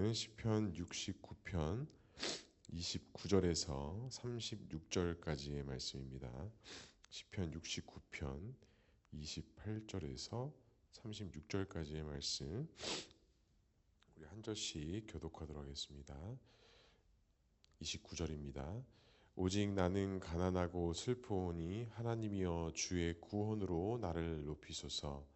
말씀은 시편 69편 29절에서 36절까지의 말씀입니다. 시편 69편 28절에서 36절까지의 말씀, 우리 한 절씩 교독하도록 하겠습니다. 29절입니다. 오직 나는 가난하고 슬프오니 하나님이여 주의 구원으로 나를 높이소서.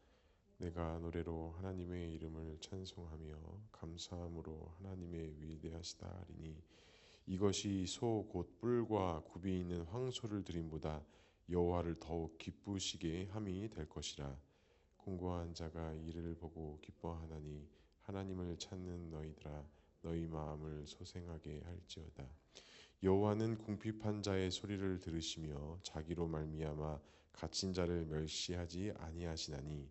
내가 노래로 하나님의 이름을 찬송하며 감사함으로 하나님의 위대하시다 하리니 이것이 소 곧 뿔과 굽이 있는 황소를 드림보다 여호와를 더욱 기쁘시게 함이 될 것이라. 공고한 자가 이를 보고 기뻐하나니 하나님을 찾는 너희들아 너희 마음을 소생하게 할지어다. 여호와는 궁핍한 자의 소리를 들으시며 자기로 말미암아 갇힌 자를 멸시하지 아니하시나니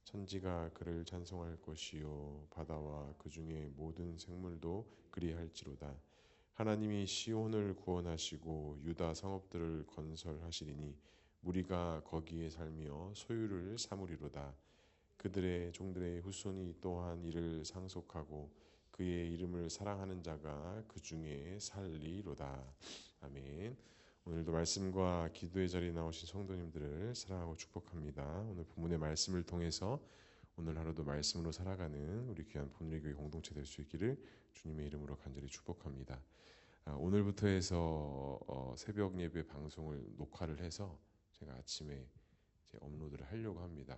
천지가 그를 찬송할 것이요 바다와 그 중에 모든 생물도 그리할지로다. 하나님이 시온을 구원하시고 유다 성읍들을 건설하시리니 무리가 거기에 살며 소유를 삼으리로다. 그들의 종들의 후손이 또한 이를 상속하고 그의 이름을 사랑하는 자가 그 중에 살리로다. 아멘. 오늘도 말씀과 기도의 자리에 나오신 성도님들을 사랑하고 축복합니다. 오늘 본문의 말씀을 통해서 오늘 하루도 말씀으로 살아가는 우리 귀한 본우리 교회 공동체 될 수 있기를 주님의 이름으로 간절히 축복합니다. 오늘부터 해서 새벽 예배 방송을 녹화를 해서 제가 아침에 이제 업로드를 하려고 합니다.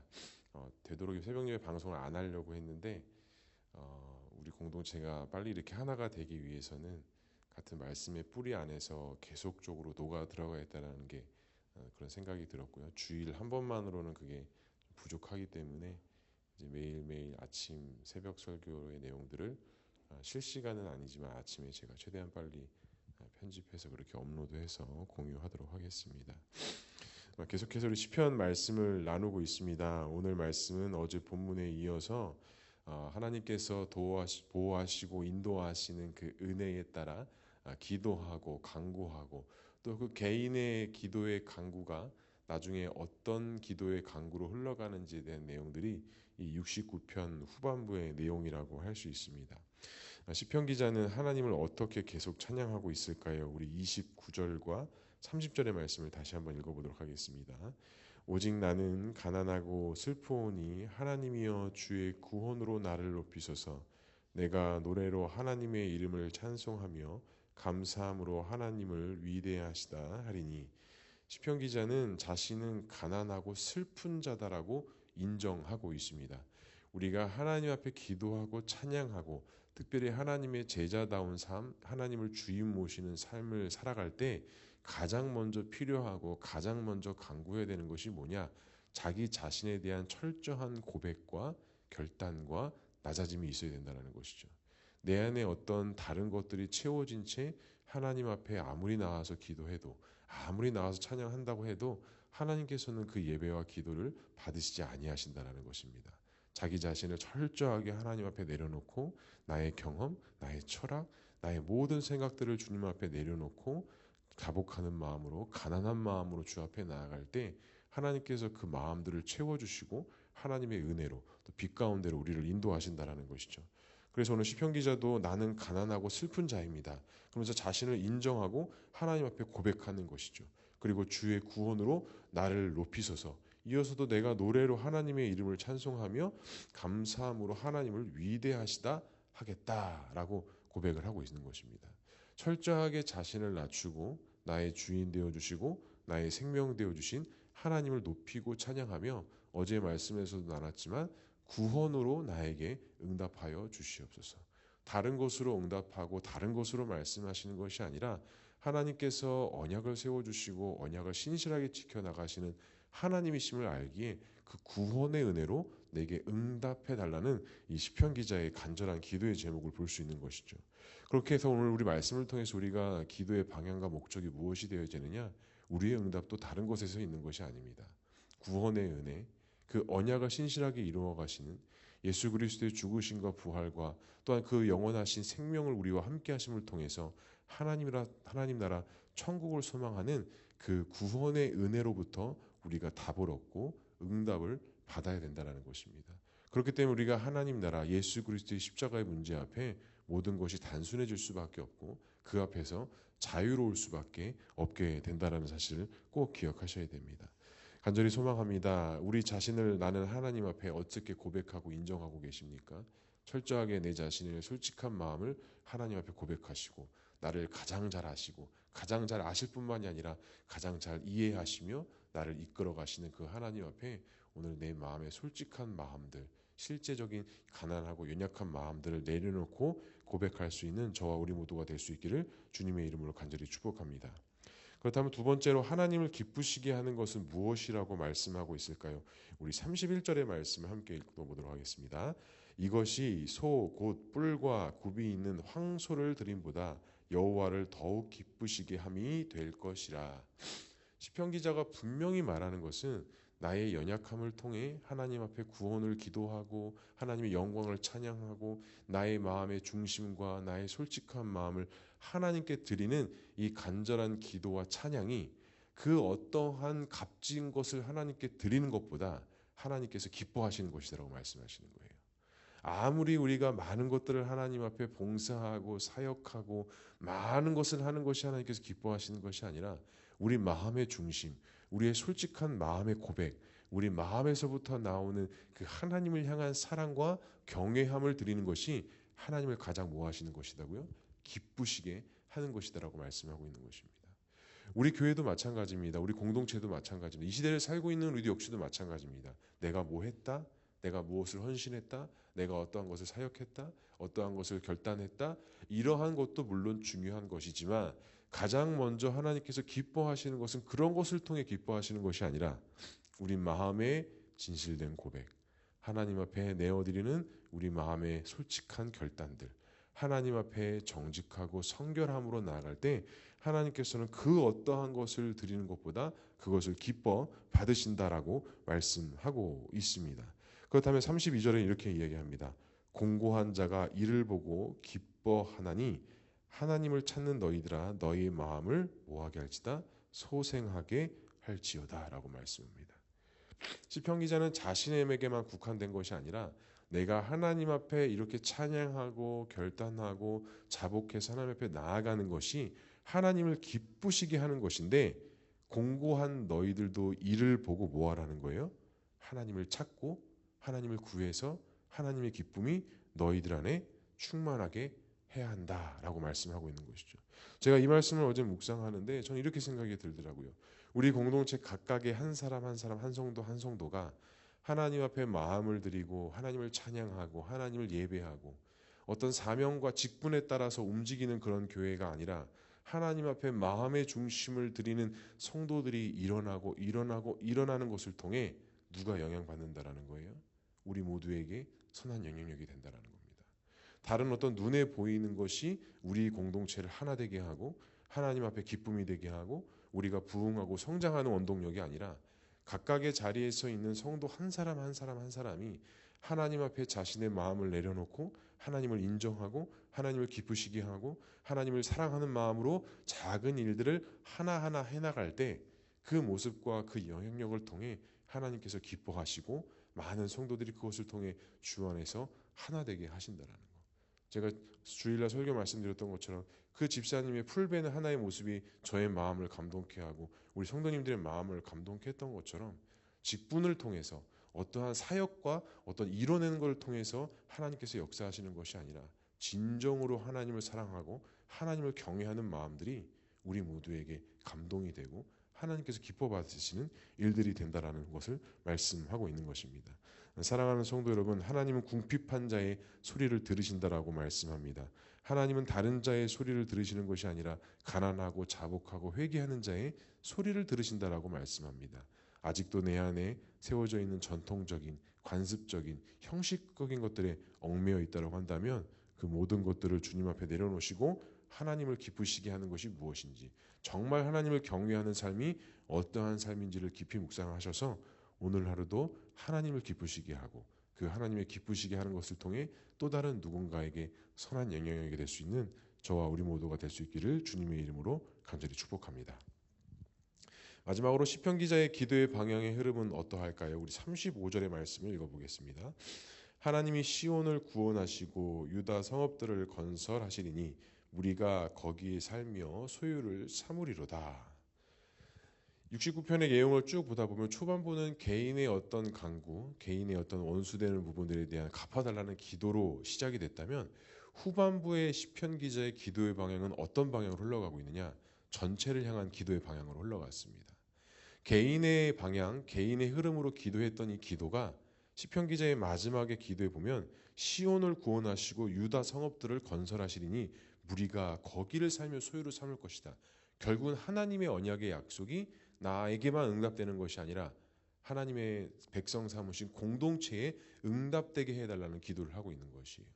되도록 새벽 예배 방송을 안 하려고 했는데 우리 공동체가 빨리 이렇게 하나가 되기 위해서는 같은 말씀의 뿌리 안에서 계속적으로 녹아 들어가야겠다는 게 그런 생각이 들었고요. 주일 한 번만으로는 그게 부족하기 때문에 이제 매일매일 아침 새벽 설교의 내용들을 실시간은 아니지만 아침에 제가 최대한 빨리 편집해서 그렇게 업로드해서 공유하도록 하겠습니다. 계속해서 우리 시편 말씀을 나누고 있습니다. 오늘 말씀은 어제 본문에 이어서 하나님께서 보호하시고 인도하시는 그 은혜에 따라 기도하고 간구하고 또 그 개인의 기도의 간구가 나중에 어떤 기도의 간구로 흘러가는지에 대한 내용들이 이 69편 후반부의 내용이라고 할 수 있습니다. 시편 기자는 하나님을 어떻게 계속 찬양하고 있을까요? 우리 29절과 30절의 말씀을 다시 한번 읽어보도록 하겠습니다. 오직 나는 가난하고 슬프오니 하나님이여 주의 구원으로 나를 높이소서. 내가 노래로 하나님의 이름을 찬송하며 감사함으로 하나님을 위대하시다 하리니. 시편 기자는 자신은 가난하고 슬픈 자다라고 인정하고 있습니다. 우리가 하나님 앞에 기도하고 찬양하고 특별히 하나님의 제자다운 삶, 하나님을 주인 모시는 삶을 살아갈 때 가장 먼저 필요하고 가장 먼저 간구해야 되는 것이 뭐냐? 자기 자신에 대한 철저한 고백과 결단과 낮아짐이 있어야 된다는 것이죠. 내 안에 어떤 다른 것들이 채워진 채 하나님 앞에 아무리 나와서 기도해도 아무리 나와서 찬양한다고 해도 하나님께서는 그 예배와 기도를 받으시지 아니하신다는 것입니다. 자기 자신을 철저하게 하나님 앞에 내려놓고 나의 경험, 나의 철학, 나의 모든 생각들을 주님 앞에 내려놓고 자복하는 마음으로 가난한 마음으로 주 앞에 나아갈 때 하나님께서 그 마음들을 채워주시고 하나님의 은혜로 또 빛 가운데로 우리를 인도하신다는 것이죠. 그래서 오늘 시편 기자도 나는 가난하고 슬픈 자입니다. 그러면서 자신을 인정하고 하나님 앞에 고백하는 것이죠. 그리고 주의 구원으로 나를 높이소서. 이어서도 내가 노래로 하나님의 이름을 찬송하며 감사함으로 하나님을 위대하시다 하겠다라고 고백을 하고 있는 것입니다. 철저하게 자신을 낮추고 나의 주인 되어주시고 나의 생명 되어주신 하나님을 높이고 찬양하며 어제 말씀에서도 나눴지만 구원으로 나에게 응답하여 주시옵소서. 다른 것으로 응답하고 다른 것으로 말씀하시는 것이 아니라 하나님께서 언약을 세워주시고 언약을 신실하게 지켜나가시는 하나님이심을 알기에 그 구원의 은혜로 내게 응답해달라는 이 시편 기자의 간절한 기도의 제목을 볼 수 있는 것이죠. 그렇게 해서 오늘 우리 말씀을 통해서 우리가 기도의 방향과 목적이 무엇이 되어야 되느냐? 우리의 응답도 다른 곳에서 있는 것이 아닙니다. 구원의 은혜, 그 언약을 신실하게 이루어 가시는 예수 그리스도의 죽으심과 부활과 또한 그 영원하신 생명을 우리와 함께 하심을 통해서 하나님 나라 천국을 소망하는 그 구원의 은혜로부터 우리가 답을 얻고 응답을 받아야 된다는 것입니다. 그렇기 때문에 우리가 하나님 나라 예수 그리스도의 십자가의 문제 앞에 모든 것이 단순해질 수밖에 없고 그 앞에서 자유로울 수밖에 없게 된다는 사실을 꼭 기억하셔야 됩니다. 간절히 소망합니다. 우리 자신을 나는 하나님 앞에 어떻게 고백하고 인정하고 계십니까? 철저하게 내 자신의 솔직한 마음을 하나님 앞에 고백하시고 나를 가장 잘 아시고 가장 잘 아실 뿐만이 아니라 가장 잘 이해하시며 나를 이끌어 가시는 그 하나님 앞에 오늘 내 마음의 솔직한 마음들, 실제적인 가난하고 연약한 마음들을 내려놓고 고백할 수 있는 저와 우리 모두가 될 수 있기를 주님의 이름으로 간절히 축복합니다. 그렇다면 두 번째로 하나님을 기쁘시게 하는 것은 무엇이라고 말씀하고 있을까요? 우리 31절의 말씀을 함께 읽어보도록 하겠습니다. 이것이 소 곧 뿔과 굽이 있는 황소를 드림보다 여호와를 더욱 기쁘시게 함이 될 것이라. 시편 기자가 분명히 말하는 것은 나의 연약함을 통해 하나님 앞에 구원을 기도하고 하나님의 영광을 찬양하고 나의 마음의 중심과 나의 솔직한 마음을 하나님께 드리는 이 간절한 기도와 찬양이 그 어떠한 값진 것을 하나님께 드리는 것보다 하나님께서 기뻐하시는 것이라고 말씀하시는 거예요. 아무리 우리가 많은 것들을 하나님 앞에 봉사하고 사역하고 많은 것을 하는 것이 하나님께서 기뻐하시는 것이 아니라 우리 마음의 중심, 우리의 솔직한 마음의 고백, 우리 마음에서부터 나오는 그 하나님을 향한 사랑과 경외함을 드리는 것이 하나님을 가장 뭐하시는 것이다고요? 기쁘시게 하는 것이다라고 말씀하고 있는 것입니다. 우리 교회도 마찬가지입니다. 우리 공동체도 마찬가지입니다. 이 시대를 살고 있는 우리 역시도 마찬가지입니다. 내가 뭐 했다? 내가 무엇을 헌신했다? 내가 어떠한 것을 사역했다? 어떠한 것을 결단했다? 이러한 것도 물론 중요한 것이지만 가장 먼저 하나님께서 기뻐하시는 것은 그런 것을 통해 기뻐하시는 것이 아니라 우리 마음의 진실된 고백, 하나님 앞에 내어드리는 우리 마음의 솔직한 결단들, 하나님 앞에 정직하고 성결함으로 나아갈 때 하나님께서는 그 어떠한 것을 드리는 것보다 그것을 기뻐 받으신다라고 말씀하고 있습니다. 그렇다면 32절에 이렇게 이야기합니다. 공고한 자가 이를 보고 기뻐하나니 하나님을 찾는 너희들아 너희 마음을 뭐하게 할지다 소생하게 할지어다 라고 말씀합니다. 시편 기자는 자신에게만 국한된 것이 아니라 내가 하나님 앞에 이렇게 찬양하고 결단하고 자복해서 하나님 앞에 나아가는 것이 하나님을 기쁘시게 하는 것인데 공고한 너희들도 이를 보고 뭐하라는 거예요? 하나님을 찾고 하나님을 구해서 하나님의 기쁨이 너희들 안에 충만하게 해야 한다라고 말씀하고 있는 것이죠. 제가 이 말씀을 어제 묵상하는데 저는 이렇게 생각이 들더라고요. 우리 공동체 각각의 한 사람 한 사람 한 성도 한 성도가 하나님 앞에 마음을 드리고 하나님을 찬양하고 하나님을 예배하고 어떤 사명과 직분에 따라서 움직이는 그런 교회가 아니라 하나님 앞에 마음의 중심을 드리는 성도들이 일어나는 것을 통해 누가 영향받는다라는 거예요? 우리 모두에게 선한 영향력이 된다라는 겁니다. 다른 어떤 눈에 보이는 것이 우리 공동체를 하나 되게 하고 하나님 앞에 기쁨이 되게 하고 우리가 부흥하고 성장하는 원동력이 아니라 각각의 자리에 서 있는 성도 한 사람 한 사람 한 사람이 하나님 앞에 자신의 마음을 내려놓고 하나님을 인정하고 하나님을 기쁘시게 하고 하나님을 사랑하는 마음으로 작은 일들을 하나하나 해나갈 때 그 모습과 그 영향력을 통해 하나님께서 기뻐하시고 많은 성도들이 그것을 통해 주 안에서 하나 되게 하신다라는 거. 제가 주일날 설교 말씀드렸던 것처럼 그 집사님의 풀베는 하나의 모습이 저의 마음을 감동케 하고 우리 성도님들의 마음을 감동케 했던 것처럼 직분을 통해서 어떠한 사역과 어떤 이뤄내는 것을 통해서 하나님께서 역사하시는 것이 아니라 진정으로 하나님을 사랑하고 하나님을 경외하는 마음들이 우리 모두에게 감동이 되고 하나님께서 기뻐 받으시는 일들이 된다라는 것을 말씀하고 있는 것입니다. 사랑하는 성도 여러분, 하나님은 궁핍한 자의 소리를 들으신다라고 말씀합니다. 하나님은 다른 자의 소리를 들으시는 것이 아니라 가난하고 자복하고 회개하는 자의 소리를 들으신다라고 말씀합니다. 아직도 내 안에 세워져 있는 전통적인, 관습적인, 형식적인 것들에 얽매여 있다고 한다면 그 모든 것들을 주님 앞에 내려놓으시고 하나님을 기쁘시게 하는 것이 무엇인지, 정말 하나님을 경외하는 삶이 어떠한 삶인지를 깊이 묵상하셔서 오늘 하루도 하나님을 기쁘시게 하고 그 하나님의 기쁘시게 하는 것을 통해 또 다른 누군가에게 선한 영향력이 될 수 있는 저와 우리 모두가 될 수 있기를 주님의 이름으로 간절히 축복합니다. 마지막으로 시편 기자의 기도의 방향의 흐름은 어떠할까요? 우리 35절의 말씀을 읽어보겠습니다. 하나님이 시온을 구원하시고 유다 성읍들을 건설하시리니 우리가 거기 살며 소유를 삼으리로다. 69편의 내용을 쭉 보다 보면 초반부는 개인의 어떤 강구, 개인의 어떤 원수되는 부분들에 대한 갚아달라는 기도로 시작이 됐다면 후반부의 시편 기자의 기도의 방향은 어떤 방향으로 흘러가고 있느냐? 전체를 향한 기도의 방향으로 흘러갔습니다. 개인의 방향, 개인의 흐름으로 기도했던 이 기도가 시편 기자의 마지막에 기도해 보면 시온을 구원하시고 유다 성읍들을 건설하시리니 무리가 거기를 살며 소유를 삼을 것이다. 결국은 하나님의 언약의 약속이 나에게만 응답되는 것이 아니라 하나님의 백성 삼으신 공동체에 응답되게 해달라는 기도를 하고 있는 것이에요.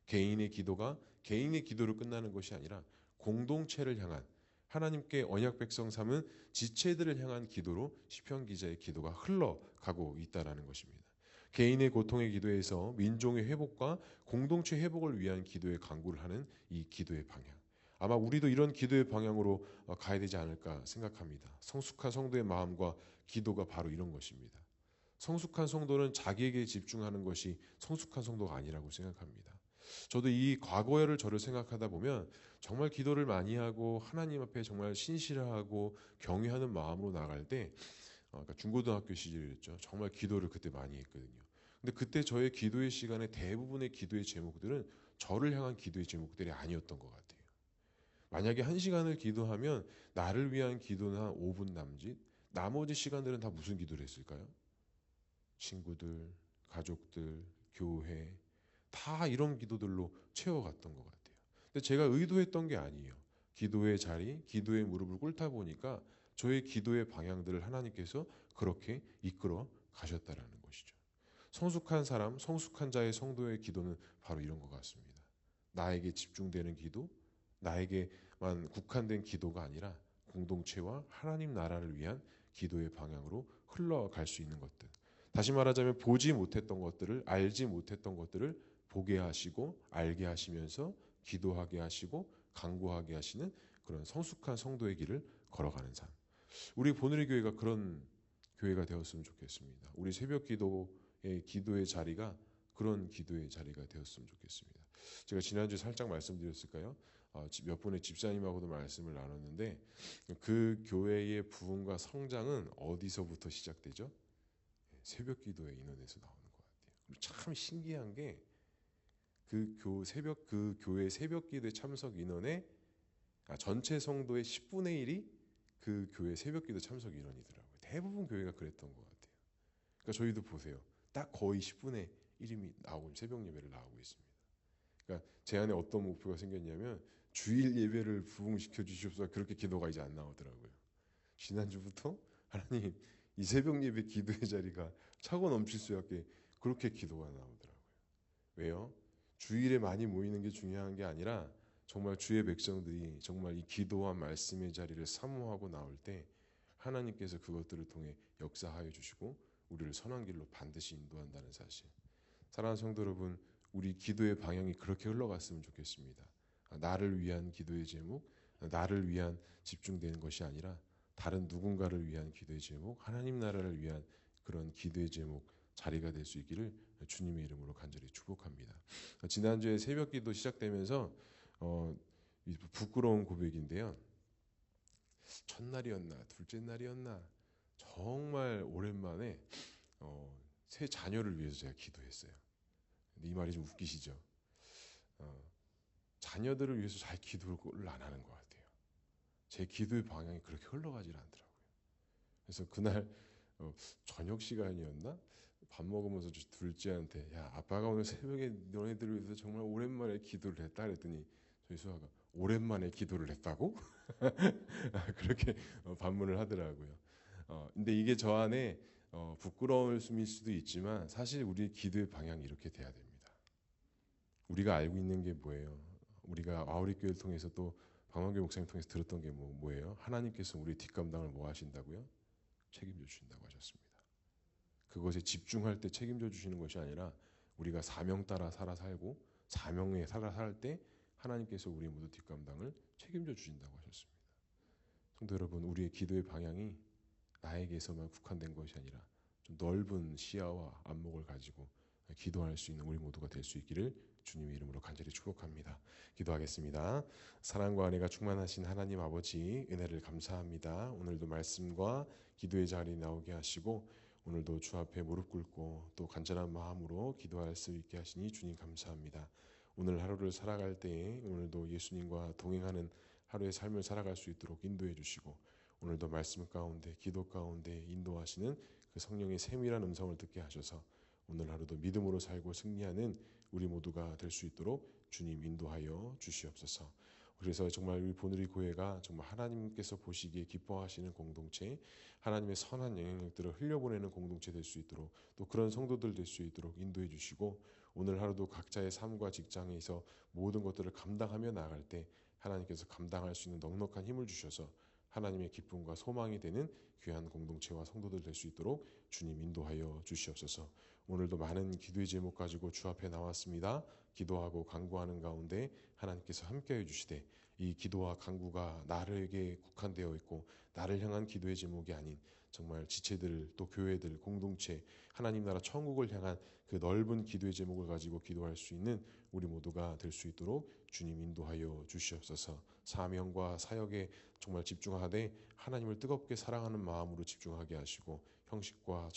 개인의 기도가 개인의 기도로 끝나는 것이 아니라 공동체를 향한 하나님께 언약 백성 삼은 지체들을 향한 기도로 시편 기자의 기도가 흘러가고 있다라는 것입니다. 개인의 고통의 기도에서 민족의 회복과 공동체 회복을 위한 기도의 간구를 하는 이 기도의 방향. 아마 우리도 이런 기도의 방향으로 가야 되지 않을까 생각합니다. 성숙한 성도의 마음과 기도가 바로 이런 것입니다. 성숙한 성도는 자기에게 집중하는 것이 성숙한 성도가 아니라고 생각합니다. 저도 이 과거를 저를 생각하다 보면 정말 기도를 많이 하고 하나님 앞에 정말 신실하고 경외하는 마음으로 나갈 때 그러니까 중고등학교 시절이었죠. 정말 기도를 그때 많이 했거든요. 근데 그때 저의 기도의 시간에 대부분의 기도의 제목들은 저를 향한 기도의 제목들이 아니었던 것 같아요. 만약에 1시간을 기도하면 나를 위한 기도는 한 5분 남짓, 나머지 시간들은 다 무슨 기도를 했을까요? 친구들, 가족들, 교회, 다 이런 기도들로 채워갔던 것 같아요. 근데 제가 의도했던 게 아니에요. 기도의 자리, 기도의 무릎을 꿇다 보니까 저의 기도의 방향들을 하나님께서 그렇게 이끌어 가셨다라는 것이죠. 성숙한 사람, 성숙한 자의 성도의 기도는 바로 이런 것 같습니다. 나에게 집중되는 기도, 나에게만 국한된 기도가 아니라 공동체와 하나님 나라를 위한 기도의 방향으로 흘러갈 수 있는 것들. 다시 말하자면 보지 못했던 것들을, 알지 못했던 것들을 보게 하시고 알게 하시면서 기도하게 하시고 간구하게 하시는 그런 성숙한 성도의 길을 걸어가는 삶. 우리 보늘의 교회가 그런 교회가 되었으면 좋겠습니다. 우리 새벽 기도의 자리가 그런 기도의 자리가 되었으면 좋겠습니다. 제가 지난주에 살짝 말씀드렸을까요? 몇 분의 집사님하고도 말씀을 나눴는데 그 교회의 부흥과 성장은 어디서부터 시작되죠? 새벽 기도의 인원에서 나오는 것 같아요. 참 신기한 게 그 교회 새벽 기도의 참석 인원의 전체 성도의 10분의 1이 그 교회 새벽 기도 참석 인원이더라고요. 대부분 교회가 그랬던 것 같아요. 그러니까 저희도 보세요. 딱 거의 10분의 1이 나오고 새벽 예배를 나오고 있습니다. 그러니까 제 안에 어떤 목표가 생겼냐면 주일 예배를 부흥시켜 주시옵소서 그렇게 기도가 이제 안 나오더라고요. 지난주부터 하나님 이 새벽 예배 기도의 자리가 차고 넘칠 수 있게 그렇게 기도가 나오더라고요. 왜요? 주일에 많이 모이는 게 중요한 게 아니라 정말 주의 백성들이 정말 이 기도와 말씀의 자리를 사모하고 나올 때 하나님께서 그것들을 통해 역사하여 주시고 우리를 선한 길로 반드시 인도한다는 사실. 사랑하는 성도 여러분, 우리 기도의 방향이 그렇게 흘러갔으면 좋겠습니다. 나를 위한 기도의 제목, 나를 위한 집중되는 것이 아니라 다른 누군가를 위한 기도의 제목, 하나님 나라를 위한 그런 기도의 제목 자리가 될 수 있기를 주님의 이름으로 간절히 축복합니다. 지난주에 새벽 기도 시작되면서 부끄러운 고백인데요. 첫날이었나 둘째 날이었나 정말 오랜만에 새 자녀를 위해서 제가 기도했어요. 근데 이 말이 좀 웃기시죠? 자녀들을 위해서 잘 기도를 안 하는 것 같아요. 제 기도의 방향이 그렇게 흘러가질 않더라고요. 그래서 그날 저녁 시간이었나? 밥 먹으면서 둘째한테 야 아빠가 오늘 새벽에 너네들을 위해서 정말 오랜만에 기도를 했다 그랬더니 저희 수아가 오랜만에 기도를 했다고? 그렇게 반문을 하더라고요. 근데 이게 저 안에 부끄러울 수도 있지만 사실 우리 기도의 방향이 이렇게 돼야 됩니다. 우리가 알고 있는 게 뭐예요? 우리가 아우리 교회를 통해서 또 방황교 목사님 통해서 들었던 게 뭐예요? 하나님께서 우리 뒷감당을 뭐 하신다고요? 책임져 주신다고 하셨습니다. 그것에 집중할 때 책임져 주시는 것이 아니라 우리가 사명 따라 살고 사명에 살 때 하나님께서 우리 모두 뒷감당을 책임져 주신다고 하셨습니다. 성도 여러분, 우리의 기도의 방향이 나에게서만 국한된 것이 아니라 좀 넓은 시야와 안목을 가지고 기도할 수 있는 우리 모두가 될 수 있기를 주님의 이름으로 간절히 축복합니다. 기도하겠습니다. 사랑과 은혜가 충만하신 하나님 아버지, 은혜를 감사합니다. 오늘도 말씀과 기도의 자리에 나오게 하시고 오늘도 주 앞에 무릎 꿇고 또 간절한 마음으로 기도할 수 있게 하시니 주님 감사합니다. 오늘 하루를 살아갈 때에 오늘도 예수님과 동행하는 하루의 삶을 살아갈 수 있도록 인도해 주시고 오늘도 말씀 가운데 기도 가운데 인도하시는 그 성령의 세밀한 음성을 듣게 하셔서 오늘 하루도 믿음으로 살고 승리하는 우리 모두가 될 수 있도록 주님 인도하여 주시옵소서. 그래서 정말 우리 보누리 교회가 정말 하나님께서 보시기에 기뻐하시는 공동체, 하나님의 선한 영향력들을 흘려보내는 공동체 될 수 있도록 또 그런 성도들 될 수 있도록 인도해 주시고 오늘 하루도 각자의 삶과 직장에서 모든 것들을 감당하며 나아갈 때 하나님께서 감당할 수 있는 넉넉한 힘을 주셔서 하나님의 기쁨과 소망이 되는 귀한 공동체와 성도들 될 수 있도록 주님 인도하여 주시옵소서. 오늘도 많은 기도의 제목 가지고 주 앞에 나왔습니다. 기도하고 간구하는 가운데 하나님께서 함께해 주시되 이 기도와 간구가 나에게 국한되어 있고 나를 향한 기도의 제목이 아닌 정말 지체들 또 교회들 공동체 하나님 나라 천국을 향한 그 넓은 기도의 제목을 가지고 기도할 수 있는 우리 모두가 될 수 있도록 주님 인도하여 주시옵소서. 사명과 사역에 정말 집중하되 하나님을 뜨겁게 사랑하는 마음으로 집중하게 하시고 형식과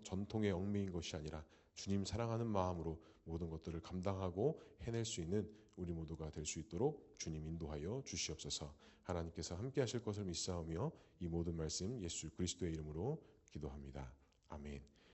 전통에 얽매인 것이 아니라 주님 사랑하는 마음으로 모든 것들을 감당하고 해낼 수 있는 우리 모두가 될 수 있도록 주님 인도하여 주시옵소서. 하나님께서 함께 하실 것을 믿사오며 이 모든 말씀 예수 그리스도의 이름으로 기도합니다. 아멘.